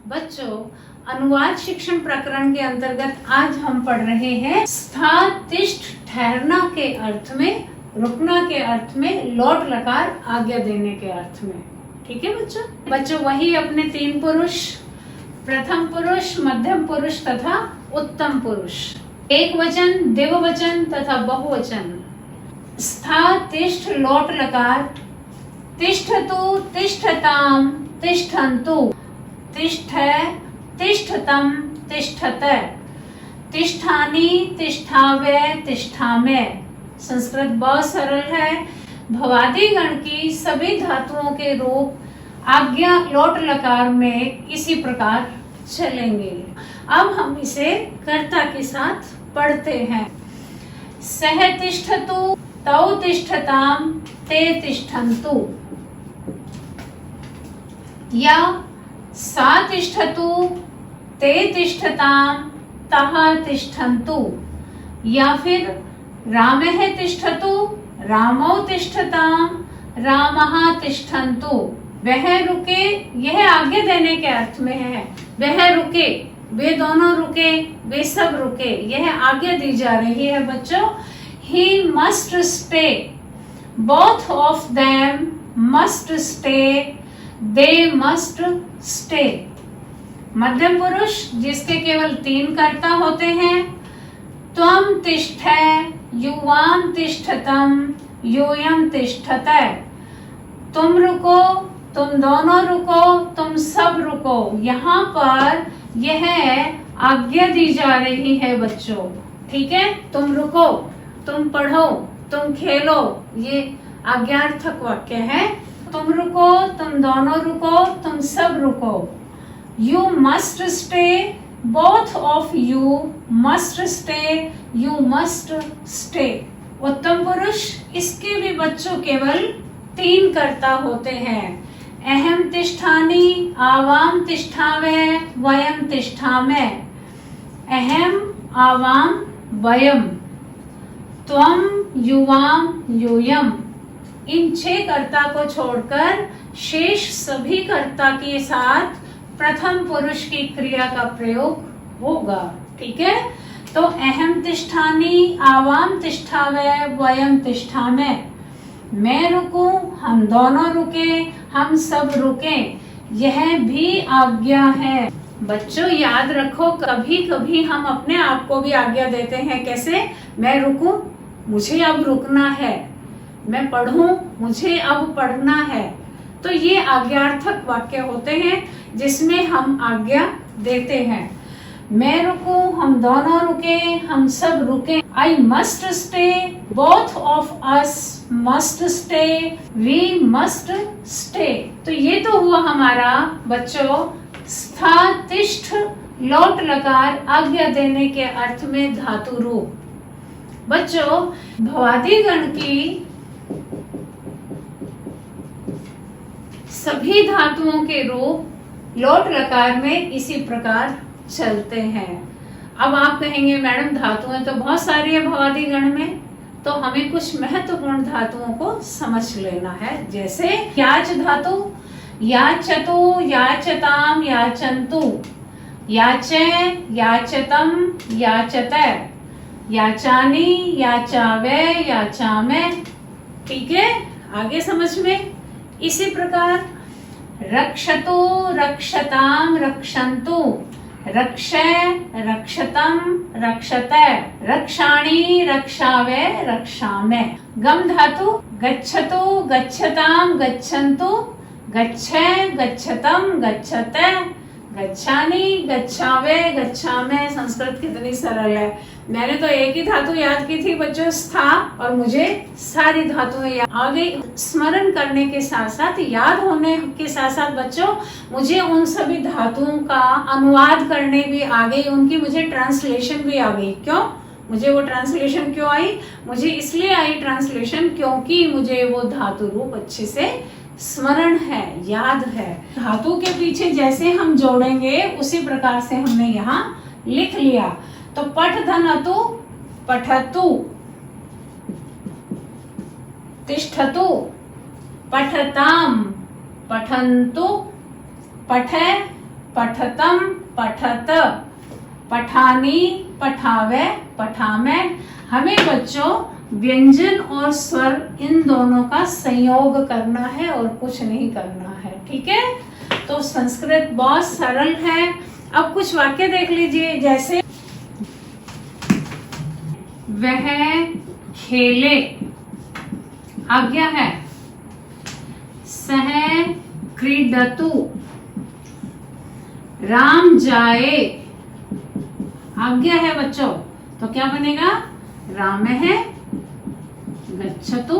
बच्चों, अनुवाद शिक्षण प्रकरण के अंतर्गत आज हम पढ़ रहे हैं स्था तिष्ठ ठहरना के अर्थ में, रुकना के अर्थ में, लोट लकार आज्ञा देने के अर्थ में। ठीक है बच्चों, वही अपने तीन पुरुष, प्रथम पुरुष, मध्यम पुरुष तथा उत्तम पुरुष, एक वचन, द्विवचन तथा बहुवचन। स्था तिष्ठ लोट लकार, तिष्ठतु तिष्ठताम तिष्ठन्तु, तिष्ठ तिष्ठतम तिष्ठत, तिष्ठानि तिष्ठावे तिष्ठामे। संस्कृत बहुत सरल है। भवादी गण की सभी धातुओं के रूप आज्ञा लोट लकार में इसी प्रकार चलेंगे। अब हम इसे कर्ता के साथ पढ़ते हैं। सह तिष्ठतु तौ तिष्ठताम ते तिष्ठन्तु, या सा तिष्ठतु ते तिष्ठताम तः तिष्ठन्तु, या फिर रामः तिष्ठतु रामौ तिष्ठताम रामः तिष्ठन्तु। वह रुके, यह आज्ञा देने के अर्थ में है। वह रुके, वे दोनों रुके, वे सब रुके, यह आज्ञा दी जा रही है बच्चों। He must stay, both of them must stay, they must stay। मध्यम पुरुष जिसके केवल तीन कर्ता होते हैं। त्वम तिष्ठ, युवाम तिष्ठतम, यूयम तिष्ठत। तुम रुको, तुम दोनों रुको, तुम सब रुको। यहाँ पर यह आज्ञा दी जा रही है बच्चों। ठीक है, तुम रुको, तुम पढ़ो, तुम खेलो, ये आज्ञार्थक वाक्य है। तुम रुको, तुम दोनों रुको, तुम सब रुको। You must stay, both of you must stay, you must stay। उत्तम पुरुष, इसके भी बच्चों केवल तीन कर्ता होते हैं। अहम तिष्ठामि, आवाम तिष्ठावे, वयम तिष्ठामे। अहम, आवाम, वयम, त्वम, युवाम, यूयम। इन 6 कर्ता को छोड़कर शेष सभी कर्ता के साथ प्रथम पुरुष की क्रिया का प्रयोग होगा। ठीक है, तो अहम तिष्ठामि, आवाम तिष्ठावे, वयम तिष्ठामे। मैं रुकूं, हम दोनों रुके, हम सब रुके, यह भी आज्ञा है। बच्चों याद रखो, कभी कभी हम अपने आप को भी आज्ञा देते हैं। कैसे? मैं रुकूं, मुझे अब रुकना है। मैं पढ़ूं, मुझे अब पढ़ना है। तो ये आज्ञार्थक वाक्य होते हैं जिसमें हम आज्ञा देते हैं। मैं रुकूं, हम दोनों रुके, हम सब रुके। I must stay, both of us must stay, we must stay. तो ये तो हुआ हमारा बच्चों स्था तिष्ठ लोट लकार आज्ञा देने के अर्थ में धातु रूप। बच्चों, भवादी गण की सभी धातुओं के रूप लोट लकार में इसी प्रकार चलते हैं। अब आप कहेंगे मैडम धातुएं तो बहुत सारी है भवादी गण में, तो हमें कुछ महत्वपूर्ण धातुओं को समझ लेना है। जैसे याच धातु, याचतु, याचताम, याचन्तु, याचे, याचतम, याचत, याचानी, याचावे, याचामे। ठीक है, आगे समझ में। इसी प्रकार रक्षतु, रक्षताम, रक्षन्तु, रक्षे, रक्षतम, रक्षत, रक्षाणि, रक्षावे, रक्षामे। गम धातु गच्छतु, गच्छताम, गच्छन्तु, गच्छे, गच्छतम, गच्छत, गच्छानि, गच्छावे, गच्छामे। संस्कृत कितनी सरल है। मैंने तो एक ही धातु याद की थी बच्चों, स्था, और मुझे सारी धातुएं याद आ गई। स्मरण करने के साथ साथ, याद होने के साथ साथ बच्चों मुझे उन सभी धातुओं का अनुवाद करने भी आ गई, उनकी मुझे ट्रांसलेशन भी आ गई। क्यों? मुझे वो ट्रांसलेशन क्यों आई? मुझे इसलिए आई ट्रांसलेशन क्योंकि मुझे वो धातु रूप अच्छे से स्मरण है, याद है। धातु के पीछे जैसे हम जोड़ेंगे उसी प्रकार से हमने यहाँ लिख लिया। तो पठ धनतु, पठतु, तिष्ठतु, पठताम, पठन्तु, पठे, पठतम, पठत, पठानी, पठावे, पठामे। हमें बच्चों व्यंजन और स्वर इन दोनों का संयोग करना है और कुछ नहीं करना है, ठीक है। तो संस्कृत बहुत सरल है। अब कुछ वाक्य देख लीजिए, जैसे वह खेले, आज्ञा है। सह क्रीडतु, राम जाए, आज्ञा है बच्चों। तो क्या बनेगा? राम है गच्छतु।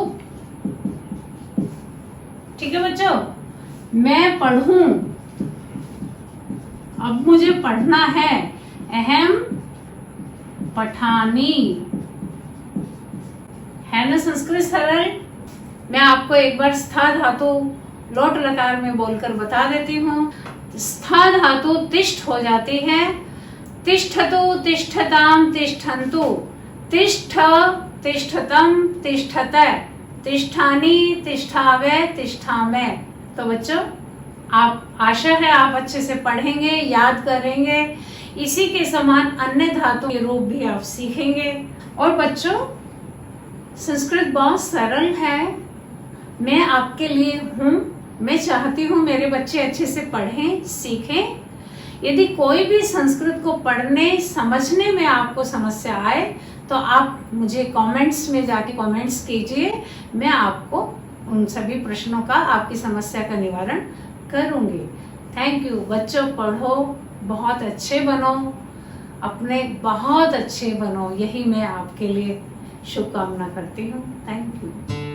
ठीक है बच्चों। मैं पढ़ूं, अब मुझे पढ़ना है। अहम पठानी, है ना संस्कृत सरल। मैं आपको एक बार स्था धातु लोट लकार में बोलकर बता देती हूँ। स्था धातु तिष्ठ हो जाती है। तिष्ठतु, तिष्ठताम, तिष्ठन्तु, तिष्ठ, तिष्ठतम, तिष्ठतै, तिष्ठानि, तिष्ठावे, तिष्ठामे। तो बच्चों आप, आशा है आप अच्छे से पढ़ेंगे, याद करेंगे। इसी के समान अन्य धातु के रूप भी आप सीखेंगे। और बच्चों संस्कृत बहुत सरल है। मैं आपके लिए हूँ। मैं चाहती हूँ मेरे बच्चे अच्छे से पढ़ें, सीखें। यदि कोई भी संस्कृत को पढ़ने समझने में आपको समस्या आए तो आप मुझे कमेंट्स में जाके कमेंट्स कीजिए। मैं आपको उन सभी प्रश्नों का, आपकी समस्या का निवारण करूंगी। थैंक यू बच्चों। पढ़ो, बहुत अच्छे बनो, अपने बहुत अच्छे बनो, यही मैं आपके लिए शुभकामना करती हूँ। Thank you.